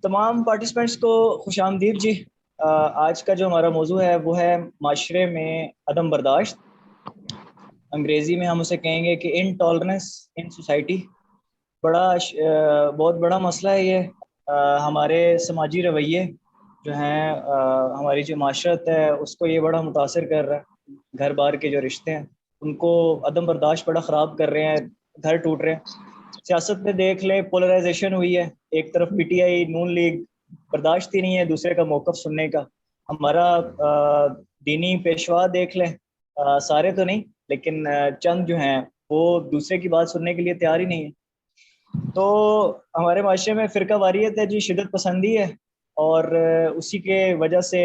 تمام پارٹیسپینٹس کو خوش آمدید جی۔ آج کا جو ہمارا موضوع ہے وہ ہے معاشرے میں عدم برداشت، انگریزی میں ہم اسے کہیں گے کہ انٹالرنس ان سوسائٹی۔ بہت بڑا مسئلہ ہے یہ۔ ہمارے سماجی رویے جو ہیں، ہماری جو معاشرت ہے اس کو یہ بڑا متاثر کر رہا ہے۔ گھر بار کے جو رشتے ہیں ان کو عدم برداشت بڑا خراب کر رہے ہیں، گھر ٹوٹ رہے ہیں۔ سیاست میں دیکھ لیں، پولرائزیشن ہوئی ہے، ایک طرف P T I known league, برداشت ہی نہیں ہے دوسرے کا موقف سننے کا۔ ہمارا دینی پیشوا دیکھ لیں، سارے تو نہیں لیکن چند جو ہیں وہ دوسرے کی بات سننے کے لیے تیار ہی نہیں ہے۔ تو ہمارے معاشرے میں فرقہ واریت ہے جی، شدت پسندی ہے، اور اسی کے وجہ سے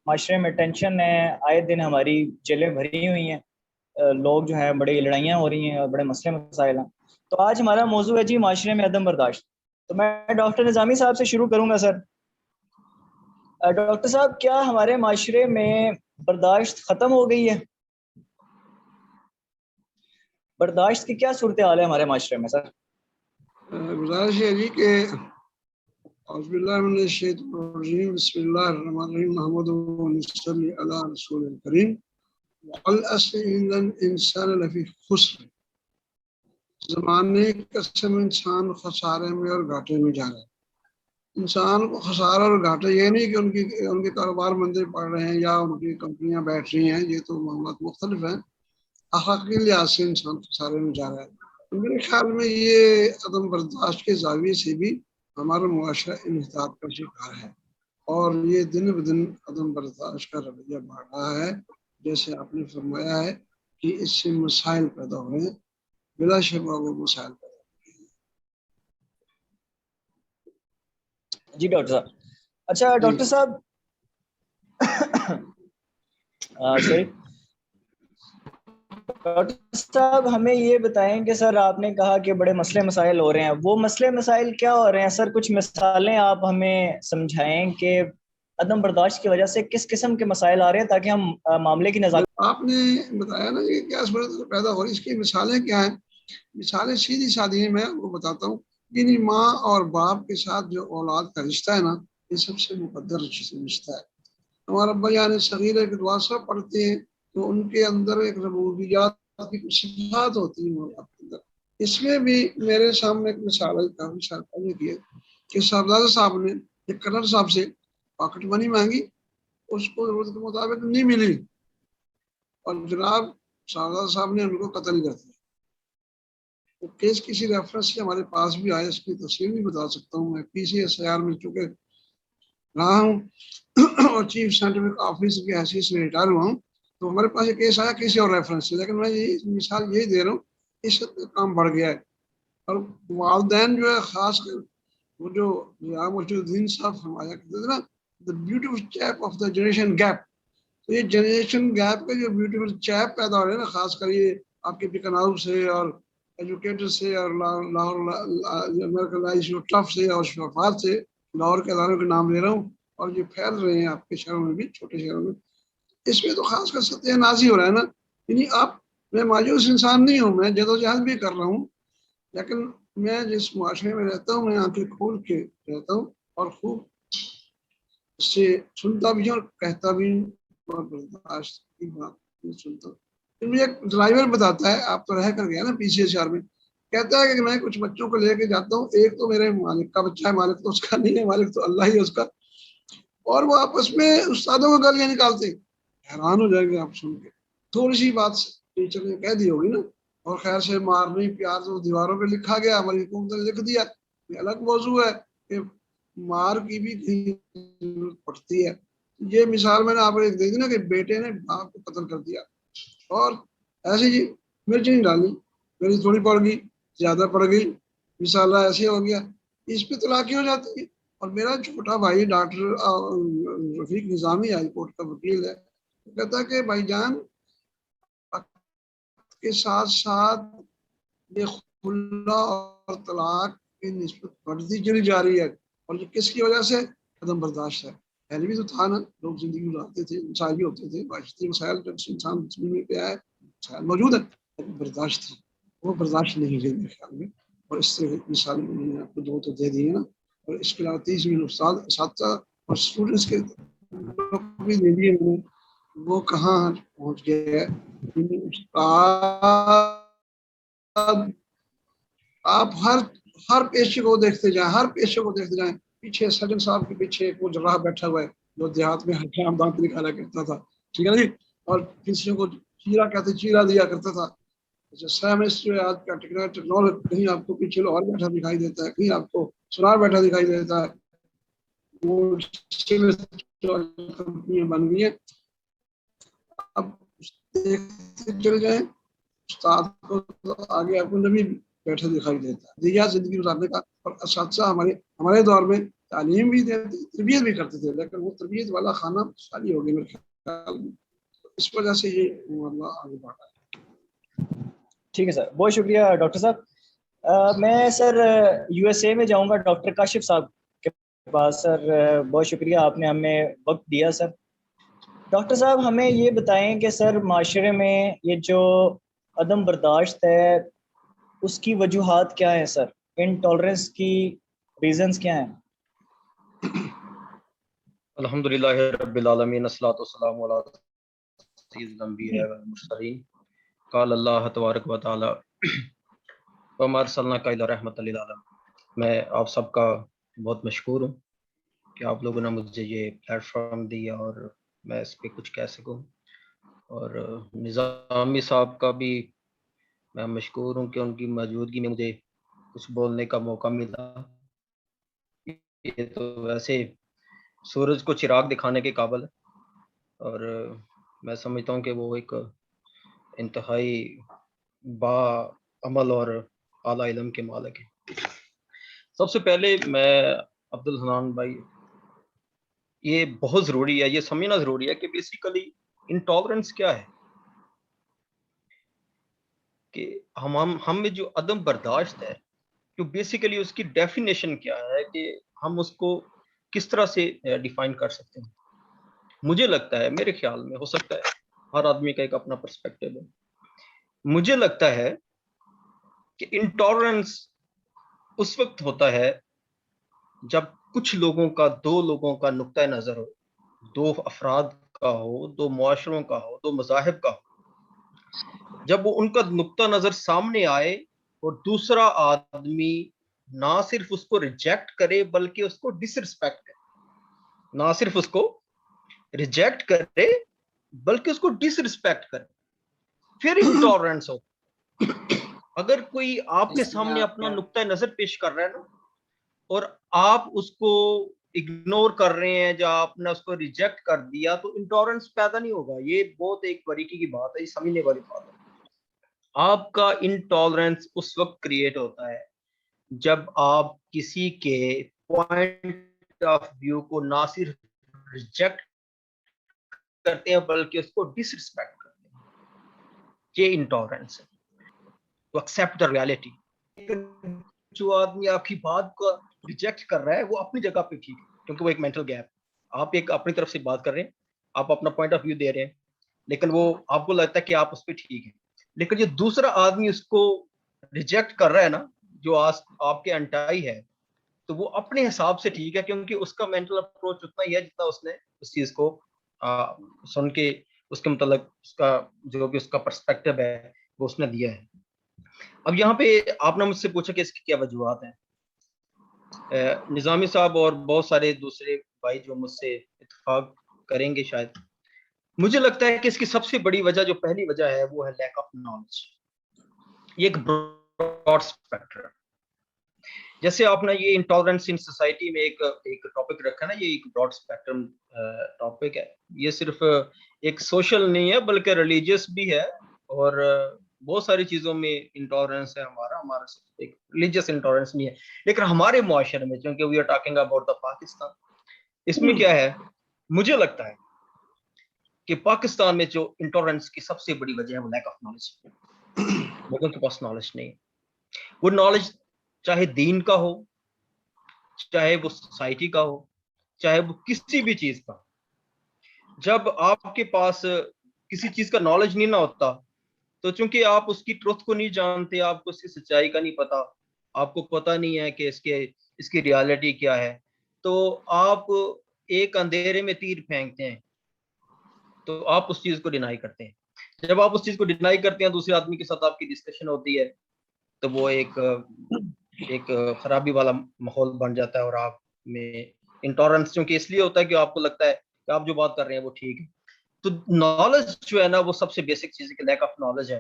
معاشرے میں ٹینشن ہے، آئے دن ہماری جیلیں بھری ہوئی ہیں، لوگ جو ہیں بڑی لڑائیاں ہو رہی ہیں اور بڑے مسئلے مسائل ہیں۔ تو آج ہمارا موضوع ہے جی معاشرے میں عدم برداشت۔ تو میں ڈاکٹر نظامی صاحب سے شروع کروں گا۔ سر ڈاکٹر صاحب، کیا ہمارے معاشرے میں برداشت ختم ہو گئی ہے؟ برداشت کی کیا صورتحال ہے ہمارے معاشرے میں سر؟ گزارش ہے جی کہ اعوذ باللہ من الشیطان الرجیم، بسم اللہ الرحمن الرحیم، محمد صلی علی رسول الکریم، والعصر ان الانسان لفی خسر۔ زمانے کی قسم، انسان خسارے میں اور گھاٹے میں جا رہا ہے۔ انسان کو خسارہ اور گھاٹے یہ نہیں کہ ان کے کاروبار مندے پڑ رہے ہیں یا ان کی کمپنیاں بیٹھ رہی ہیں، یہ تو معاملات مختلف ہیں۔ اخلاقی لحاظ سے انسان خسارے میں جا رہا ہے۔ میرے خیال میں یہ عدم برداشت کے زاویے سے بھی ہمارا معاشرہ انحطاط کا شکار ہے، اور یہ دن بدن عدم برداشت کا رویہ بڑھ رہا ہے۔ جیسے آپ نے فرمایا ہے کہ اس سے مسائل پیدا ہو رہے ہیں، بلا شبہ وہ مسائل پیدا ہو رہے ہیں۔ جی ڈاکٹر صاحب۔ اچھا ڈاکٹر صاحب، سوری ڈاکٹر صاحب، ہمیں یہ بتائیں کہ سر آپ نے کہا کہ بڑے مسئلے مسائل ہو رہے ہیں، وہ مسئلے مسائل کیا ہو رہے ہیں سر؟ کچھ مثالیں آپ ہمیں سمجھائیں کہ عدم برداشت کی وجہ سے کس قسم کے مسائل آ رہے ہیں، تاکہ ہم معاملے کی نزاکت۔ آپ نے بتایا نا کہ کیا صورت پیدا ہو رہی ہے، اس کی مثالیں کیا ہیں؟ مثالیں سیدھی سادھی ہیں، میں آپ کو بتاتا ہوں۔ یعنی ماں اور باپ کے ساتھ جو اولاد کا رشتہ ہے نا، یہ سب سے مقدر رشتہ ہے۔ ہمارا ابا جان صغیر ایک دعا سب پڑھتے ہیں تو ان کے اندر ایک ربوبیات کی کچھ صفات ہوتی ہیں ماں باپ کے اندر۔ اس میں بھی میرے سامنے ایک مثال ہے، کافی سال پہلے کی ہے، کہ صاحبزادہ صاحب نے ایک کلر صاحب سے پاکٹ منی مانگی، اس کو ضرورت کے مطابق نہیں ملی، اور جناب صاحبزادہ صاحب نے ان کو قتل کر دیا۔ وہ کیس کسی ریفرنس سے ہمارے پاس بھی آیا، اس کی تفصیل بھی بتا سکتا ہوں۔ میں پی سی ایس آئی آر میں چونکہ رہا ہوں اور چیف سائنٹیفک آفیسر کی حیثیت سے ریٹائر ہوا ہوں، تو ہمارے پاس یہ کیس آیا کسی اور ریفرنس سے، لیکن میں یہ مثال یہی دے رہا ہوں، اس کام بڑھ گیا ہے۔ اور والدین جو ہے، خاص کر وہ جو مجد الدین صاحب فرمایا کرتے تھے نا، the beautiful cheap of the generation gap. تو یہ جنریشن گیپ کا جو بیوٹیفل چیپ پیدا ہو رہا ہے نا، خاص کر یہ آپ کے بکناؤ سے اور ایجوکیٹر سے اور ٹف سے اور شفافات سے، لاہور کے اداروں کے نام لے رہا ہوں، اور یہ پھیل رہے ہیں آپ کے شہروں میں بھی، چھوٹے شہروں میں۔ اس میں تو خاص کر ستیہ نازی ہو رہا ہے نا۔ یعنی میں مایوس انسان نہیں ہوں، میں جدوجہد بھی کر رہا ہوں، لیکن میں جس معاشرے میں رہتا ہوں، میں آنکھیں کھول کے رہتا ہوں اور خوب سے سنتا بھی ہوں اور کہتا بھی ہوں، اور برداشت کی بات نہیں سنتا ہوں۔ مجھے ایک ڈرائیور بتاتا ہے، آپ تو رہ کر گیا نا پی سی ایس آر میں، کہتا ہے کہ میں کچھ بچوں کو لے کے جاتا ہوں، ایک تو میرے مالک کا بچہ ہے، مالک تو اس کا نہیں ہے، مالک تو اللہ ہی ہے اس کا، اور وہ آپس میں استادوں کو گالیاں نکالتے ہیں۔ حیران ہو جائیں گے آپ سن کے، تھوڑی سی بات ٹیچر نے کہہ دی ہوگی نا، اور خیر سے مارنی پیار تو دیواروں پہ لکھا گیا، ہماری حکومت نے لکھ دیا۔ یہ الگ موضوع ہے کہ مار کی بھی ضرورت پڑتی ہے۔ یہ مثال میں نے آپ کو ایک دے دی نا کہ بیٹے نے باپ کو قتل کر دیا، اور ایسے جی مرچ نہیں ڈالی، میری تھوڑی پڑ گئی، زیادہ پڑ گئی، مثالہ ایسے ہو گیا، اس پہ طلاقی ہو جاتی ہے۔ اور میرا چھوٹا بھائی ڈاکٹر رفیق نظامی ہائی کورٹ کا وکیل ہے، وہ کہتا ہے کہ بھائی جان کے ساتھ ساتھ یہ خلا اور طلاق کی نسبت بڑھتی چلی جا رہی ہے، اور یہ کس کی وجہ سے؟ عدم برداشت ہے۔ پہلے بھی تو تھا نا، لوگ زندگی گزارتے تھے، مسائل بھی ہوتے تھے، معاشرتی مسائل جب سے انسان زمین پہ آیا ہے مسائل موجود ہے، لیکن برداشت تھی، وہ برداشت نہیں ہے میرے خیال میں۔ اور اس سے مثال میں نے آپ کو دو تو دے دی ہے نا، اور اس کے علاوہ 30 منٹ اساتذہ اور اسٹوڈنٹس کے بھی دے دیے میں نے. وہ کہاں پہنچ گیا ہے استاد. آپ ہر پیشے کو دیکھتے جائیں، ہر پیشے کو دیکھتے جائیں. پیچھے سجن صاحب کے پیچھے ایک وہ جراح بیٹھا ہوا ہے جو دیہات میں ہر دانت نکالا کرتا تھا، ٹھیک ہے نا جی، اور کسی کو چیرا کہتے چیرا دیا کرتا تھا. سائنس جو ہے آج کا ٹیکنالوجی، کہیں آپ کو پیچھے لوہار بیٹھا دکھائی دیتا ہے، کہیں آپ کو سونار بیٹھا دکھائی دیتا ہے. وہ کمپنیاں بن گئی ہیں. اب دیکھتے چل جائیں استاد کو آگے آپ کو نبی بیٹھا دکھائی دیتا ہے دیا زندگی گزارنے کا. اور اساتذہ ہمارے دور میں تعلیم بھی دیتے، تربیت بھی کرتے تھے، لیکن وہ تربیت والا خانہ خالی ہو گیا میرے خیال میں. اس وجہ سے یہ معاملہ آگے بڑھا ہے. ٹھیک ہے سر، بہت شکریہ ڈاکٹر صاحب. میں سر یو ایس اے میں جاؤں گا ڈاکٹر کاشف صاحب کے پاس. سر بہت شکریہ، آپ نے ہمیں وقت دیا. سر ڈاکٹر صاحب ہمیں یہ بتائیں کہ سر معاشرے میں یہ جو عدم برداشت ہے اس کی وجوہات کیا ہیں سر؟ انٹالرنس کی ریزنز کیا ہیں؟ الحمدللہ رب العالمین، الصلاۃ والسلام علی سید الانبیاء والمرسلین. قال اللہ تبارک و تعالی وما ارسلناک الا رحمۃ للعالمین. میں آپ سب کا بہت مشکور ہوں کہ آپ لوگوں نے مجھے یہ پلیٹ فارم دیا اور میں اس پہ کچھ کہہ سکوں. اور نظامی صاحب کا بھی میں مشکور ہوں کہ ان کی موجودگی میں مجھے کچھ بولنے کا موقع ملا. یہ تو ویسے سورج کو چراغ دکھانے کے قابل ہے، اور میں سمجھتا ہوں کہ وہ ایک انتہائی با عمل اور اعلیٰ علم کے مالک ہیں. سب سے پہلے میں عبدالحنان بھائی، یہ بہت ضروری ہے، یہ سمجھنا ضروری ہے کہ بیسیکلی انٹالرنس کیا ہے. کہ ہم میں جو عدم برداشت ہے، جو بیسیکلی اس کی ڈیفینیشن کیا ہے، کہ ہم اس کو کس طرح سے ڈیفائن کر سکتے ہیں. مجھے لگتا ہے، میرے خیال میں، ہو سکتا ہے ہر آدمی کا ایک اپنا پرسپیکٹو ہے، مجھے لگتا ہے کہ انٹالرنس اس وقت ہوتا ہے جب کچھ لوگوں کا، دو لوگوں کا نقطہ نظر ہو، دو افراد کا ہو، دو معاشروں کا ہو، دو مذاہب کا ہو، جب وہ ان کا نقطہ نظر سامنے آئے اور دوسرا آدمی نہ صرف اس کو ریجیکٹ کرے بلکہ اس کو ڈس رسپیکٹ کرے، نہ صرف اس کو ریجیکٹ کرے بلکہ اس کو ڈس رسپیکٹ کرے، پھر انٹالرنس ہو. اگر کوئی آپ کے سامنے اپنا نقطہ نظر پیش کر رہا ہے نا، اور آپ اس کو اگنور کر رہے ہیں، یا آپ نے اس کو ریجیکٹ کر دیا، تو انٹالرنس پیدا نہیں ہوگا. یہ بہت ایک باریکی کی بات ہے، یہ سمجھنے والی بات ہے. آپ کا انٹالرنس اس وقت کریٹ ہوتا ہے جب آپ کسی کے پوائنٹ آف ویو کو نہ صرف ریجیکٹ کرتے ہیں بلکہ اس کو ڈس رسپیکٹ کرتے ہیں. یہ انٹالرنس ہے، تو ایکسپٹ دا ریالٹی. جو آدمی آپ کی بات کو ریجیکٹ کر رہا ہے وہ اپنی جگہ پہ ٹھیک ہے، کیونکہ وہ ایک مینٹل گیپ. آپ ایک اپنی طرف سے بات کر رہے ہیں، آپ اپنا پوائنٹ آف ویو دے رہے ہیں، لیکن وہ آپ کو لگتا ہے کہ آپ اس پہ ٹھیک ہے. لیکن جو دوسرا آدمی اس کو ریجیکٹ کر رہا ہے نا، جو آپ کے انٹائی ہے، تو وہ اپنے حساب سے ٹھیک ہے، کیونکہ اس کا مینٹل اپروچ اتنا ہی ہے جتنا اس نے اس چیز کو سن کے اس کے متعلق اس کا جو بھی اس کا پرسپیکٹو ہے وہ اس نے دیا ہے. اب یہاں پہ آپ نے مجھ سے پوچھا کہ اس کی کیا وجوہات ہیں. نظامی صاحب اور بہت سارے دوسرے بھائی جو مجھ سے اتفاق کریں گے شاید، مجھے لگتا ہے کہ اس کی سب سے بڑی وجہ، جو پہلی وجہ ہے، وہ ہے لیک آف نالج. یہ ایک براڈ اسپیکٹرم، جیسے آپ نے یہ انٹالرنس ان سوسائٹی میں ایک ٹاپک رکھا نا، یہ ایک براڈ اسپیکٹرم ٹاپک ہے. یہ صرف ایک سوشل نہیں ہے بلکہ ریلیجیس بھی ہے، اور بہت ساری چیزوں میں انٹالرنس ہے. ہمارا ایک ریلیجیس انٹالرنس نہیں ہے، لیکن ہمارے معاشرے میں، چونکہ we are talking about the Pakistan, اس میں کیا ہے، مجھے لگتا ہے کہ پاکستان میں جو انٹالرنس کی سب سے بڑی وجہ ہے وہ لیک آف نالج. لوگوں کے پاس نالج نہیں ہے. وہ نالج چاہے دین کا ہو، چاہے وہ سوسائٹی کا ہو، چاہے وہ کسی بھی چیز کا. جب آپ کے پاس کسی چیز کا نالج نہیں نہ ہوتا، تو چونکہ آپ اس کی ٹروتھ کو نہیں جانتے، آپ کو اس کی سچائی کا نہیں پتا، آپ کو پتا نہیں ہے کہ اس کے اس کی ریالٹی کیا ہے. تو آپ ایک اندھیرے میں تیر پھینکتے ہیں تو آپ اس چیز کو ڈینائی کرتے ہیں. جب آپ اس چیز کو ڈینائی کرتے ہیں دوسرے آدمی کے ساتھ آپ کی ڈسکشن ہوتی ہے تو وہ ایک خرابی والا ماحول بن جاتا ہے, اور آپ میں انٹالرنس چونکہ اس لیے ہوتا ہے کہ آپ کو لگتا ہے کہ آپ جو بات کر رہے ہیں وہ ٹھیک ہے. تو نالج جو ہے نا وہ سب سے بیسک چیز ہے کہ لیک آف نالج ہے,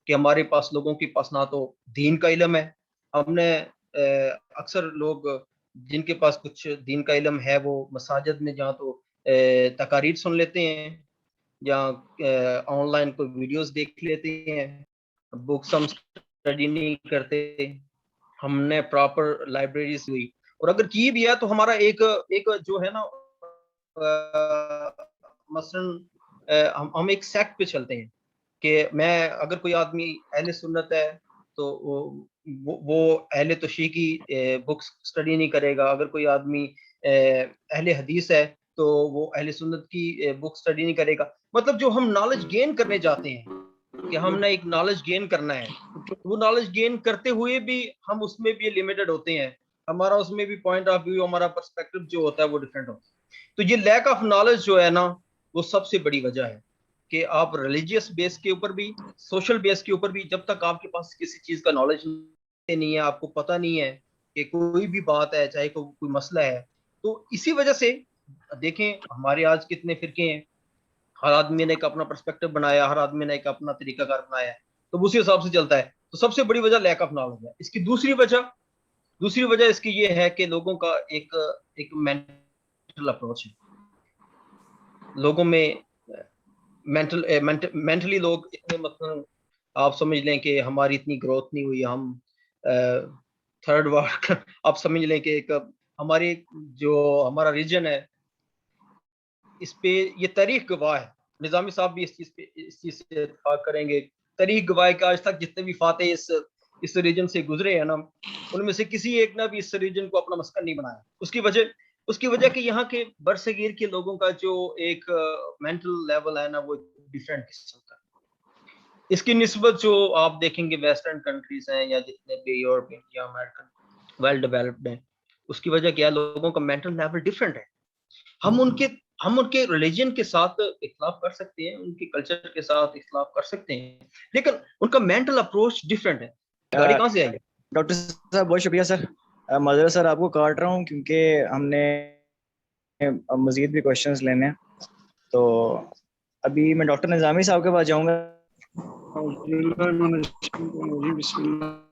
کہ ہمارے پاس لوگوں کے پاس نہ تو دین کا علم ہے. ہم نے اکثر لوگ جن کے پاس کچھ دین کا علم ہے وہ مساجد میں جہاں تو تقاریر سن لیتے ہیں یا آن لائن کوئی ویڈیوز دیکھ لیتے ہیں, بکس ہم اسٹڈی نہیں کرتے. ہم نے پراپر لائبریریز ہوئی, اور اگر کی بھی ہے تو ہمارا ایک جو ہے نا مثلا ہم ایک سیکٹ پہ چلتے ہیں کہ میں اگر کوئی آدمی اہل سنت ہے تو وہ اہل تشیع کی بکس اسٹڈی نہیں کرے گا. اگر کوئی آدمی اہل حدیث ہے تو وہ اہل سنت کی بک اسٹڈی نہیں کرے گا. مطلب جو ہم نالج گین کرنے جاتے ہیں کہ ہم نے ایک نالج گین کرنا ہے, وہ نالج گین کرتے ہوئے بھی ہم اس میں بھی لمیٹڈ ہوتے ہیں. ہمارا اس میں بھی پوائنٹ آف ویو, ہمارا پرسپیکٹو جو ہوتا ہے وہ ڈفرینٹ ہوتا ہے. تو یہ لیک آف نالج جو ہے نا وہ سب سے بڑی وجہ ہے کہ آپ ریلیجیس بیس کے اوپر بھی سوشل بیس کے اوپر بھی جب تک آپ کے پاس کسی چیز کا نالج نہیں ہے, آپ کو پتہ نہیں ہے کہ کوئی بھی بات ہے چاہے کوئی مسئلہ ہے, تو اسی وجہ سے دیکھیں ہمارے آج کتنے فرقے ہیں, ہر آدمی نے ایک اپنا پرسپیکٹو بنایا, ہر آدمی نے ایک اپنا طریقہ کار بنایا, تو اسی حساب سے چلتا ہے. تو سب سے بڑی وجہ لیک آف نالج ہے. اس کی دوسری وجہ اس کی یہ ہے کہ لوگوں کا ایک مینٹل اپروچ ہے. لوگوں میں مینٹلی لوگ اتنے مثلا آپ سمجھ لیں کہ ہماری اتنی گروتھ نہیں ہوئی, ہم تھرڈ ورلڈ آپ سمجھ لیں کہ ایک ہماری جو ہمارا ریجن ہے اس پہ یہ تاریخ گواہ ہے. نظامی صاحب بھی اس چیز سے اتفاق کریں گے. تاریخ گواہ کہ آج تک جتنے بھی فاتح اس ریجن سے گزرے ہیں نا, ان میں سے کسی ایک نے بھی اس ریجن کو اپنا مسکن نہیں بنایا. اس کی وجہ کہ یہاں کے برصغیر کے لوگوں کا جو ایک مینٹل لیول ہے نا وہ ڈیفرنٹ قسم کا. اس کی نسبت جو آپ دیکھیں گے ویسٹرن کنٹریز ہیں یا جتنے بھی یورپین یا امریکن ویل ڈیولپڈ ہیں, اس کی وجہ کیا ہے لوگوں کا مینٹل لیول ڈیفرنٹ ہے. ہم ان کے ریلیجن کے ساتھ اختلاف کر سکتے ہیں, ان کے کلچر کے ساتھ اختلاف کر سکتے ہیں, لیکن ان کا مینٹل اپروچ ڈیفرنٹ ہے. گاڑی کہاں سے آئی ہے؟ ڈاکٹر صاحب بہت شکریہ سر. معذرت سر آپ کو کاٹ رہا ہوں کیونکہ ہم نے مزید بھی کوشچنز لینے ہیں, تو ابھی میں ڈاکٹر نظامی صاحب کے پاس جاؤں گا. بسم اللہ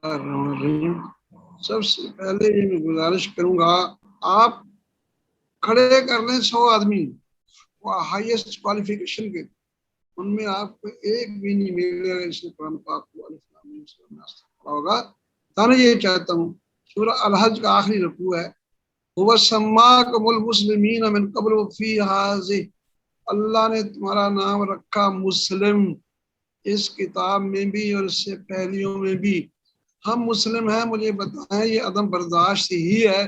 الرحمن الرحیم. سب سے پہلے یہ میں گزارش کروں گا آپ کھڑے کر لیں 100 آدمی وہ ہائیسٹ کوالیفیکیشن کے, ان میں آپ کو ایک بھی نہیں ملے گا اس نے قرآن پاک کو پڑھا ہوگا. میں یہ چاہتا ہوں سورہ الحج کا آخری رکوع ہے, هو سماکم المسلمین من قبل وفی هذه, اللہ نے تمہارا نام رکھا مسلم اس کتاب میں بھی اور اس سے پہلیوں میں بھی. ہم مسلم ہیں, مجھے بتائیں یہ عدم برداشت ہی ہے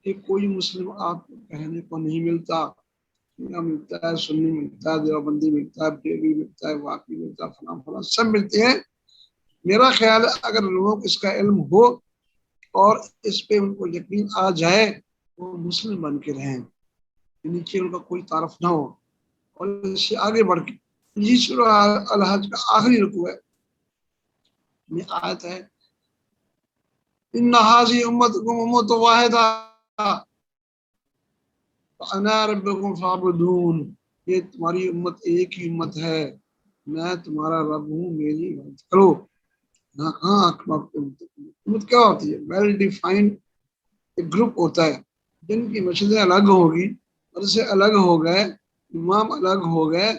کہ کوئی مسلم آپ کو کہنے کو نہیں ملتا. ملتا ہے, سنی ملتا ہے, دیوبندی ملتا ہے, بیوی ملتا ہے, واقعی ملتا ہے, فلاں فلاں سب ملتے ہیں. میرا خیال ہے اگر لوگوں کو اس کا علم ہو اور اس پہ ان کو یقین آ جائے وہ مسلم بن کے رہیں, نیچے ان کا کوئی تعارف نہ ہو اور اس سے آگے بڑھ کے. یہ سورہ الحج کا آخری رکوع ہے. یہ آیت ہے ان هذه امتکم امۃ واحدہ انا ربکم فاعبدون, یہ تمہاری امت ایک ہی امت ہے, میں تمہارا رب ہوں, میری عبادت کرو. کہاں امت کیا ہوتی ہے؟ ویل ڈیفائنڈ ایک گروپ ہوتا ہے جن کی مسجدیں الگ ہوگی, مدرسے الگ ہو گئے, امام الگ ہو گئے,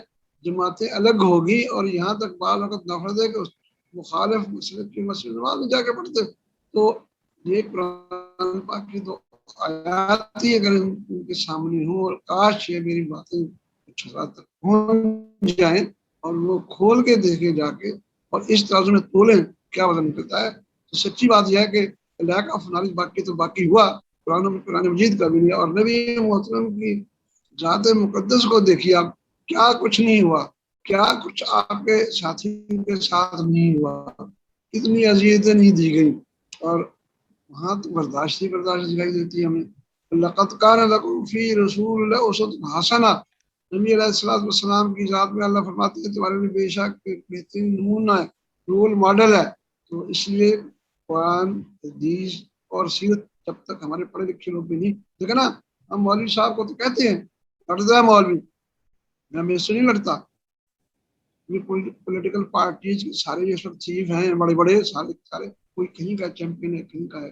جماعتیں الگ ہوگی, اور یہاں تک بعض وقت نفرت ہے کہ مخالف مسلک کی مسجد میں جا کے پڑھتے. تو یہ قرآن پاک کی تو آیات ہی اگر ان کے سامنے ہوں, اور کاش یہ میری باتیں کچھ حد تک پہنچ جائیں اور وہ کھول کے دیکھیں جا کے اور اس ترازو میں تولیں کیا وزن نکلتا ہے. تو سچی بات یہ ہے کہ لیک آف نالج باقی تو باقی ہوا, قرآن مجید کا بھی نہیں, اور نبی محترم کی ذات مقدس کو دیکھیے آپ, کیا کچھ نہیں ہوا, کیا کچھ آپ کے ساتھیوں کے ساتھ نہیں ہوا, اتنی اذیتیں نہیں دی گئی. اور وہاں تو برداشت دکھائی دیتی ہے ہمیں. لقد کان لکم فی رسول اللہ اسوۃ حسنہ، نبی علیہ الصلوۃ والسلام کی ذات میں اللہ فرماتے ہیں تمہارے لیے بے شک ایک بہترین نمونہ ہے، رول ماڈل ہے. تو اس لیے قرآن، حدیث اور سیرت جب تک ہمارے پڑھے لکھے لوگ بھی نہیں دیکھا نا، ہم مولوی صاحب کو تو کہتے ہیں لڑتا ہے مولوی، میں میرے سے نہیں لڑتا. یہ پولیٹیکل پارٹیز سارے یہ سب چیف ہیں بڑے بڑے سارے کوئی کہیں کا چیمپئن ہے، کہیں کا ہے.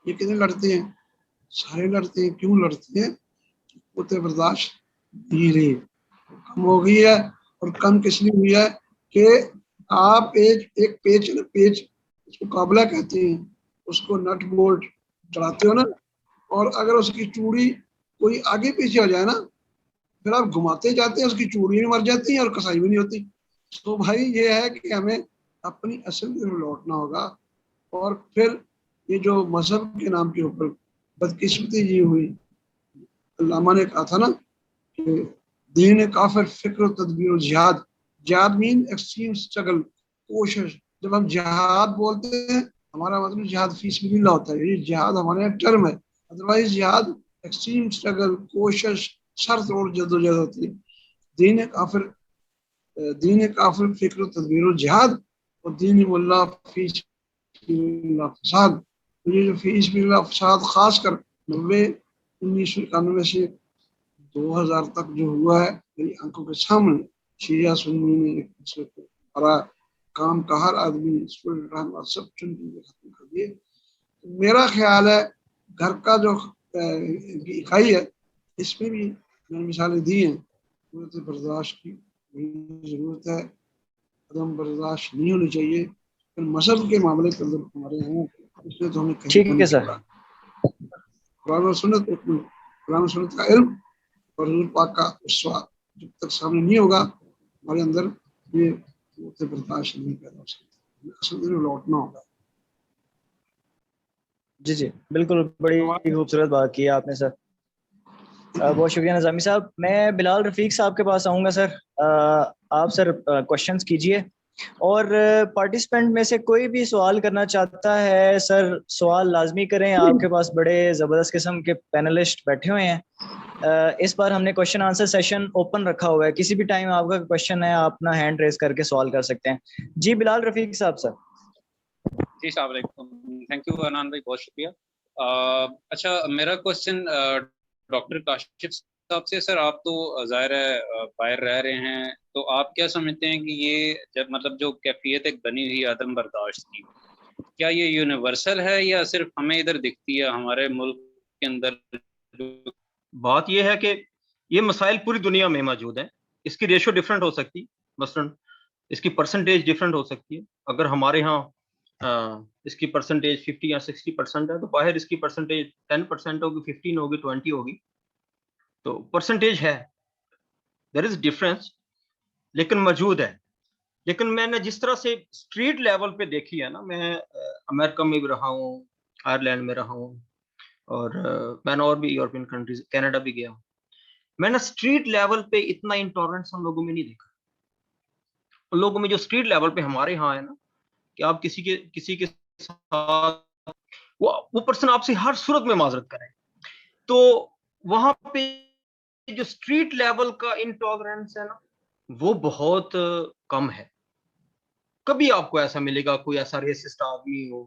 یہ کتنے لڑتے ہیں؟ سارے لڑتے ہیں. کیوں لڑتے ہیں؟ قوت برداشت نہیں رہی، کم ہو گئی ہے. اور کم کس لیے ہوئی ہے کہ آپ ایک پیچ اس کو قابلہ کہتے ہیں، اس کو نٹ بولٹ چڑھاتے ہو نا، اور اگر اس کی چوڑی کوئی آگے پیچھے ہو جائے نا، پھر آپ گھماتے جاتے ہیں، اس کی چوڑی بھی مر جاتی ہیں اور کسائی بھی نہیں ہوتی. تو بھائی یہ ہے کہ ہمیں اپنی اصل میں لوٹنا ہوگا. اور پھر یہ جو مذہب کے نام کے اوپر بدقسمتی یہ ہوئی، علامہ نے کہا تھا نا کہ دین کافر فکر و تدبیر و جہاد. جہاد مین ایکسٹریم اسٹرگل، کوشش. جب ہم جہاد بولتے ہیں ہمارا مطلب جہاد فی سبیل اللہ ہوتا ہے. یہ جہاد ہمارے یہاں ٹرم ہے، ادروائز جہاد ایکسٹریم اسٹرگل، کوشش، شرط اور جدوجہد ہوتی ہے. دین کافر فکر و تدبیر و جہاد، اور دین ملا فی سبیل اللہ فساد. یہ جو فی سبیل اللہ فساد خاص کر 1991 سے 2000 تک جو ہوا ہے میری آنکھوں کے سامنے، شیعہ سنی نے ایک دوسرے کو بڑا کام کا ہر آدمی سب چن کے ختم کر دیے. میرا خیال ہے گھر کا جو اکائی ہے اس میں بھی میں نے مثالیں دی ہیں. قوت برداشت کی ضرورت ہے، عدم برداشت نہیں ہونی چاہیے. مذہب کے معاملے کے اندر ہمارے ہیں اس میں تو ہمیں کہیں ٹھیک کو ہے نہیں سر. چھوڑا. قرآن و سنت کا علم اور حضور پاک کا اسوا جب تک سامنے نہیں ہوگا ہمارے اندر یہ قوت برداشت نہیں پیدا ہو سکتی. اصل میں لوٹنا ہوگا. جی بالکل، بڑی خوبصورت بات کی ہے آپ نے سر. بہت شکریہ نظامی صاحب. میں بلال رفیق صاحب کے پاس آؤں گا سر. آپ سر کوشچنس کیجئے، اور پارٹیسپینٹ میں سے کوئی بھی سوال کرنا چاہتا ہے سر سوال لازمی کریں. آپ کے پاس بڑے زبردست قسم کے پینلسٹ بیٹھے ہوئے ہیں. اس بار ہم نے کوشچن آنسر سیشن اوپن رکھا ہوا ہے، کسی بھی ٹائم آپ کا کوشچن ہے آپ اپنا ہینڈ ریز کر کے سوال کر سکتے ہیں. جی بلال رفیق صاحب سر. جی السلام علیکم. تھینک یو انان بھائی، بہت شکریہ. اچھا میرا کوشچن ڈاکٹر کاشف صاحب سے. سر آپ تو ظاہر ہے باہر رہ رہے ہیں، تو آپ کیا سمجھتے ہیں کہ یہ جب مطلب جو کیفیت ایک بنی ہوئی عدم برداشت کی، کیا یہ یونیورسل ہے یا صرف ہمیں ادھر دکھتی ہے ہمارے ملک کے اندر؟ بات یہ ہے کہ یہ مسائل پوری دنیا میں موجود ہیں. اس کی ریشو ڈفرینٹ ہو سکتی، مثلا اس کی پرسنٹیج ڈفرینٹ ہو سکتی ہے. اگر ہمارے ہاں اس کی پرسنٹیج 50 یا 60% ہے، تو باہر اس کی پرسنٹیج 10% ہوگی، 15 ہوگی، 20 ہوگی. تو پرسنٹیج ہے، دیر از ڈفرینس، لیکن موجود ہے. لیکن میں نے جس طرح سے اسٹریٹ لیول پہ دیکھی ہے نا، میں امریکہ میں بھی رہا ہوں، آئرلینڈ میں رہا ہوں، اور میں نے اور بھی یورپین کنٹریز، کینیڈا بھی گیا ہوں. میں نے اسٹریٹ لیول پہ اتنا انٹالرنس ہم لوگوں میں نہیں دیکھا. ان لوگوں میں جو اسٹریٹ لیول پہ ہمارے ہاں ہے نا، کہ آپ کسی کے ساتھ وہ پرسن آپ سے ہر صورت میں معذرت کرے، تو وہاں پہ جو اسٹریٹ لیول کا انٹالرنس ہے نا وہ بہت کم ہے. کبھی آپ کو ایسا ملے گا کوئی ایسا ریسسٹ آدمی ہو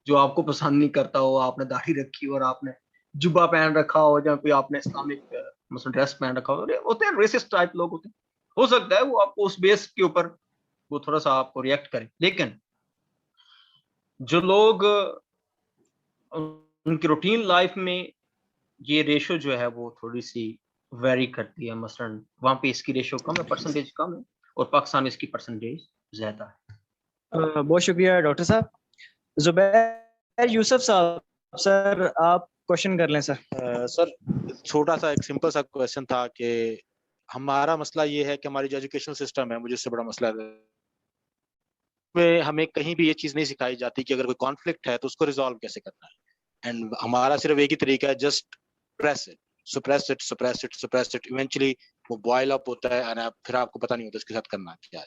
جو آپ کو پسند نہیں کرتا ہو، آپ نے داڑھی رکھی اور آپ نے جبہ پہن رکھا ہو، یا کوئی آپ نے اسلامک مثلا ڈریس پہن رکھا ہو، ہوتے ہیں ریسسٹ ٹائپ لوگ ہوتے ہیں. ہو سکتا ہے وہ آپ کو اس بیس کے اوپر وہ تھوڑا سا آپ کو ریئیکٹ کرے. لیکن جو لوگ ان کی روٹین لائف میں یہ ریشو جو ہے وہ تھوڑی سی ویری کرتی ہے. مثلا وہاں پہ اس کی ریشو کم ہے، پرسنٹیج کم ہے، اور پاکستان میں اس کی پرسنٹیج زیادہ ہے. بہت شکریہ ڈاکٹر صاحب. زبیر یوسف صاحب سر آپ کوشچن کر لیں سر. سر چھوٹا سا ایک سمپل سا کوشچن تھا کہ ہمارا مسئلہ یہ ہے کہ ہماری جو ایجوکیشن سسٹم ہے، مجھے اس سے بڑا مسئلہ ہے میں ہمیں کہیں بھی یہ چیز نہیں سکھائی جاتی کہ اگر کوئی کانفلکٹ ہے تو اس کو ریزالو کیسے کرنا ہے. اینڈ ہمارا صرف ایک ہی طریقہ ہے، just press it, suppress it, suppress it, suppress it. Eventually وہ بوائل اپ ہوتا ہے، پھر آپ کو پتہ نہیں ہوتا اس کے ساتھ کرنا کیا ہے.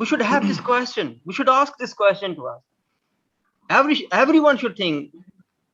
We should have this question, we should ask this question to us. Everyone should think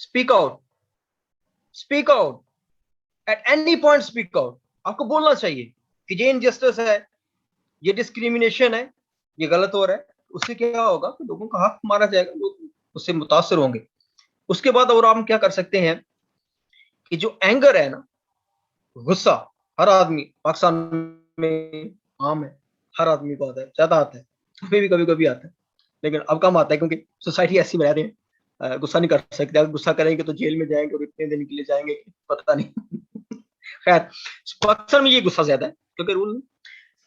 speak out at any point, speak out। آپ کو بولنا چاہیے کہ یہ انجسٹس ہے, یہ ڈسکریمنیشن ہے, یہ غلط ہو رہا ہے. اس سے کیا ہوگا کہ لوگوں کا حق مارا جائے گا, لوگ اس سے متاثر ہوں گے. اس کے بعد اور ہم کیا کر سکتے ہیں کہ جو اینگر ہے نا, غصہ, ہر آدمی پاکستان میں عام ہے, ہر آدمی کو آتا ہے, زیادہ آتا ہے, ہمیں بھی کبھی کبھی آتا ہے, لیکن اب کم آتا ہے کیونکہ سوسائٹی ایسی بنا رہے ہیں, غصہ نہیں کر سکتے. اگر غصہ کریں گے تو جیل میں جائیں گے اور اتنے دن کے لیے جائیں گے پتہ نہیں. خیر, پاکستان میں یہ غصہ زیادہ ہے کیونکہ رول نہیں.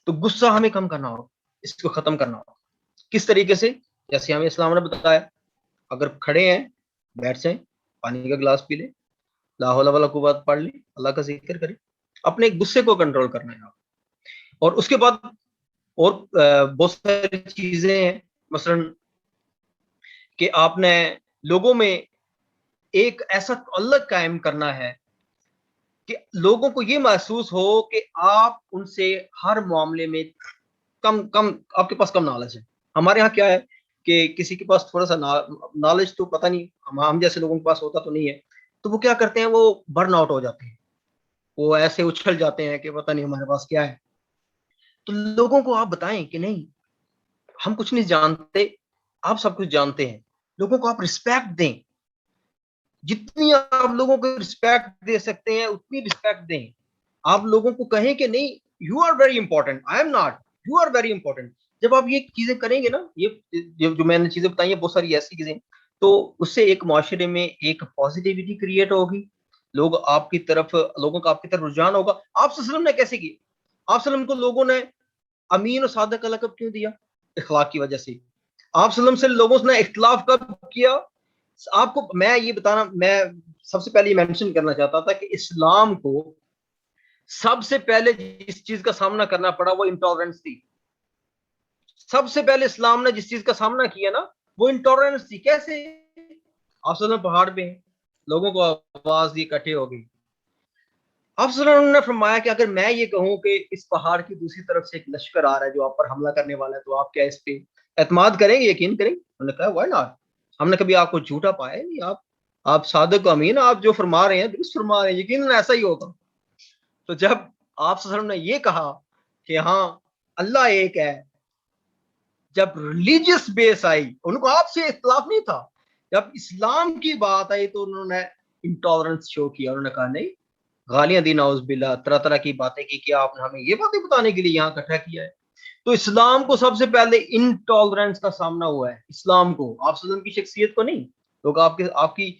تو غصہ ہمیں کم کرنا ہوگا, اس کو ختم کرنا ہوگا. کس طریقے سے؟ جیسے ہمیں اسلام نے بتایا, اگر کھڑے ہیں بیٹھ جائیں, پانی کا گلاس پی لیں, لا حول ولا قوت پڑھ لیں, اللہ کا ذکر کریں, اپنے غصے کو کنٹرول کرنا ہے. اور اس کے بعد اور بہت ساری چیزیں ہیں, مثلا کہ آپ نے لوگوں میں ایک ایسا تعلق قائم کرنا ہے کہ لوگوں کو یہ محسوس ہو کہ آپ ان سے ہر معاملے میں کم آپ کے پاس کم نالج ہے. ہمارے ہاں کیا ہے کہ کسی کے پاس تھوڑا سا نالج تو پتہ نہیں, ہم جیسے لوگوں کے پاس ہوتا تو نہیں ہے, تو وہ کیا کرتے ہیں, وہ برن آؤٹ ہو جاتے ہیں, وہ ایسے اچھل جاتے ہیں کہ پتہ نہیں ہمارے پاس کیا ہے. تو لوگوں کو آپ بتائیں کہ نہیں, ہم کچھ نہیں جانتے, آپ سب کچھ جانتے ہیں. لوگوں کو آپ رسپیکٹ دیں, جتنی آپ لوگوں کو رسپیکٹ دے سکتے ہیں اتنی رسپیکٹ دیں. آپ لوگوں کو کہیں کہ نہیں, you are very important, I am not, you are very important. جب آپ یہ چیزیں کریں گے نا, یہ جو میں نے چیزیں بتائی ہیں بہت ساری ایسی چیزیں, تو اس سے ایک معاشرے میں ایک پازیٹیوٹی کریٹ ہوگی, لوگ آپ کی طرف, لوگوں کا آپ کی طرف رجحان ہوگا. آپ صلی اللہ علیہ وسلم نے کیسے کیا؟ آپ صلی اللہ علیہ وسلم کو لوگوں نے امین اور صادق کا لقب کیوں دیا؟ اخلاق کی وجہ سے. آپ صلی اللہ علیہ وسلم سے لوگوں نے اختلاف کب کیا؟ آپ کو میں یہ بتانا, میں سب سے پہلے یہ مینشن کرنا چاہتا تھا کہ اسلام کو سب سے پہلے جس چیز کا سامنا کرنا پڑا وہ انٹالرنس تھی. سب سے پہلے اسلام نے جس چیز کا سامنا کیا نا وہ انٹالرنس تھی. کیسے؟ آپ صلی اللہ علیہ وسلم پہاڑ پہ ہیں, لوگوں کو آواز دی, اکٹھے ہو گئی. آپ صلی اللہ علیہ وسلم نے فرمایا کہ اگر میں یہ کہوں کہ اس پہاڑ کی دوسری طرف سے ایک لشکر آ رہا ہے جو آپ پر حملہ کرنے والا ہے, تو آپ کیا اس پہ اعتماد کریں گے, یقین کریں گے؟ انہوں نے کہا وائی ناٹ, ہم نے کبھی آپ کو جھوٹا پایا نہیں, آپ صادق و امین, آپ جو فرما رہے ہیں درست فرما رہے ہیں, یقیناً ایسا ہی ہوگا. تو جب آپ صلی اللہ علیہ وسلم نے یہ کہا کہ ہاں اللہ ایک ہے, جب ریلیجیس بیس آئی, ان کو آپ سے اختلاف نہیں تھا, جب اسلام کی بات آئی تو انہوں نے انٹالرنس شو کیا. انہوں نے کہا نہیں, گالیاں دی نعوذ باللہ, طرح طرح کی باتیں کی, کیا آپ نے ہمیں یہ باتیں بتانے کے لیے یہاں اکٹھا کیا ہے؟ تو اسلام کو سب سے پہلے انٹالرنس کا سامنا ہوا ہے, اسلام کو, آپ صلی اللہ علیہ وسلم کی شخصیت کو نہیں. لوگ آپ کے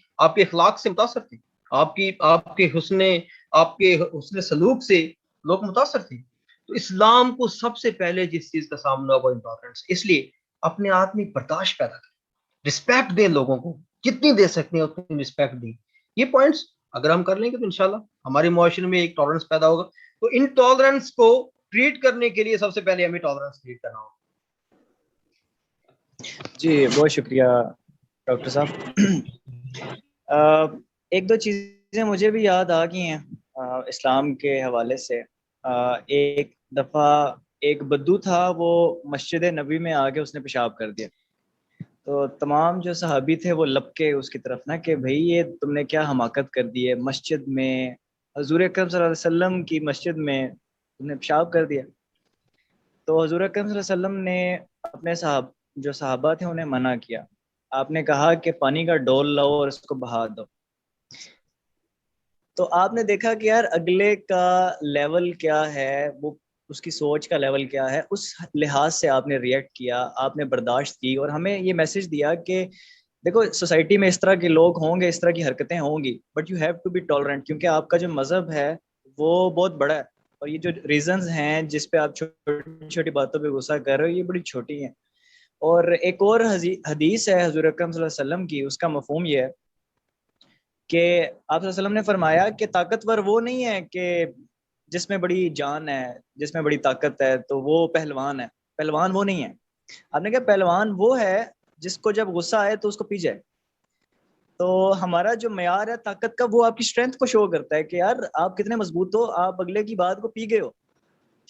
اخلاق سے متاثر تھے, آپ کے حسن سلوک سے لوگ متاثر تھے. تو اسلام کو سب سے پہلے جس چیز کا سامنا ہوا انٹالرنس. اس لیے اپنے آپ میں برداشت پیدا کریں, رسپیکٹ دیں, لوگوں کو جتنی دے سکتے ہیں اتنی رسپیکٹ دیں. یہ پوائنٹس اگر ہم کر لیں گے تو انشاءاللہ ہمارے معاشرے میں ایک ٹالرنس پیدا ہوگا. تو ان ٹالرنس کو ٹریٹ کرنے کے لیے سب سے پہلے ہمیں ٹالرنس ٹریٹ کرنا ہوگا. جی بہت شکریہ ڈاکٹر صاحب. ایک دو چیزیں مجھے بھی یاد آ گئی ہیں اسلام کے حوالے سے. ایک دفعہ ایک بدو تھا, وہ مسجد نبی میں آ کے اس نے پیشاب کر دیا. تو تمام جو صحابی تھے وہ لپکے اس کی طرف نا کہ بھئی یہ تم نے کیا حماقت کر دی ہے, مسجد میں, حضور اکرم صلی اللہ علیہ وسلم کی مسجد میں تم نے پیشاب کر دیا. تو حضور اکرم صلی اللہ علیہ وسلم نے اپنے جو صحابہ تھے انہیں منع کیا. آپ نے کہا کہ پانی کا ڈول لاؤ اور اس کو بہا دو. تو آپ نے دیکھا کہ یار اگلے کا لیول کیا ہے, وہ اس کی سوچ کا لیول کیا ہے, اس لحاظ سے آپ نے ریئیکٹ کیا, آپ نے برداشت کی, اور ہمیں یہ میسج دیا کہ دیکھو سوسائٹی میں اس طرح کے لوگ ہوں گے, اس طرح کی حرکتیں ہوں گی, but you have to be tolerant, کیونکہ آپ کا جو مذہب ہے وہ بہت بڑا ہے, اور یہ جو ریزنز ہیں جس پہ آپ چھوٹی چھوٹی باتوں پہ غصہ کر رہے ہو یہ بڑی چھوٹی ہیں. اور ایک اور حدیث ہے حضور اکرم صلی اللہ علیہ وسلم کی, اس کا مفہوم یہ ہے کہ آپ صلی اللہ علیہ وسلم نے فرمایا کہ طاقتور وہ نہیں ہے کہ جس میں بڑی جان ہے, جس میں بڑی طاقت ہے تو وہ پہلوان ہے. پہلوان وہ نہیں ہے. آپ نے کہا پہلوان وہ ہے جس کو جب غصہ آئے تو اس کو پی جائے. تو ہمارا جو معیار ہے طاقت کا وہ آپ کی اسٹرینتھ کو شو کرتا ہے کہ یار آپ کتنے مضبوط ہو, آپ اگلے کی بات کو پی گئے ہو.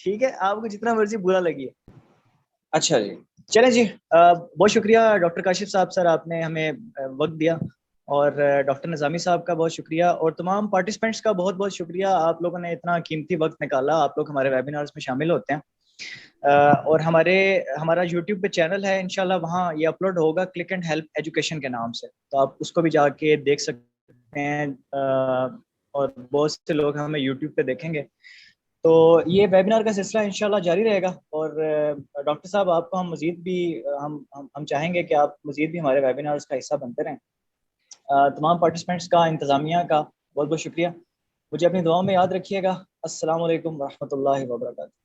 ٹھیک ہے, آپ کو جتنا مرضی برا لگے. اچھا جی, چلیں جی, بہت شکریہ ڈاکٹر کاشف صاحب. سر آپ نے ہمیں وقت دیا, اور ڈاکٹر نظامی صاحب کا بہت شکریہ، اور تمام پارٹیسپینٹس کا بہت بہت شکریہ. آپ لوگوں نے اتنا قیمتی وقت نکالا، آپ لوگ ہمارے ویبینارز میں شامل ہوتے ہیں. اور ہمارا یوٹیوب پہ چینل ہے انشاءاللہ، وہاں یہ اپلوڈ ہوگا کلک اینڈ ہیلپ ایجوکیشن کے نام سے، تو آپ اس کو بھی جا کے دیکھ سکتے ہیں، اور بہت سے لوگ ہمیں یوٹیوب پہ دیکھیں گے. تو یہ ویبینار کا سلسلہ انشاءاللہ جاری رہے گا. اور ڈاکٹر صاحب آپ کو ہم مزید بھی ہم چاہیں گے کہ آپ مزید بھی ہمارے ویبینارز کا حصہ بنتے رہیں. تمام پارٹیسپینٹس کا، انتظامیہ کا بہت بہت شکریہ. مجھے اپنی دعاؤں میں یاد رکھیے گا. السلام علیکم ورحمۃ اللہ وبرکاتہ.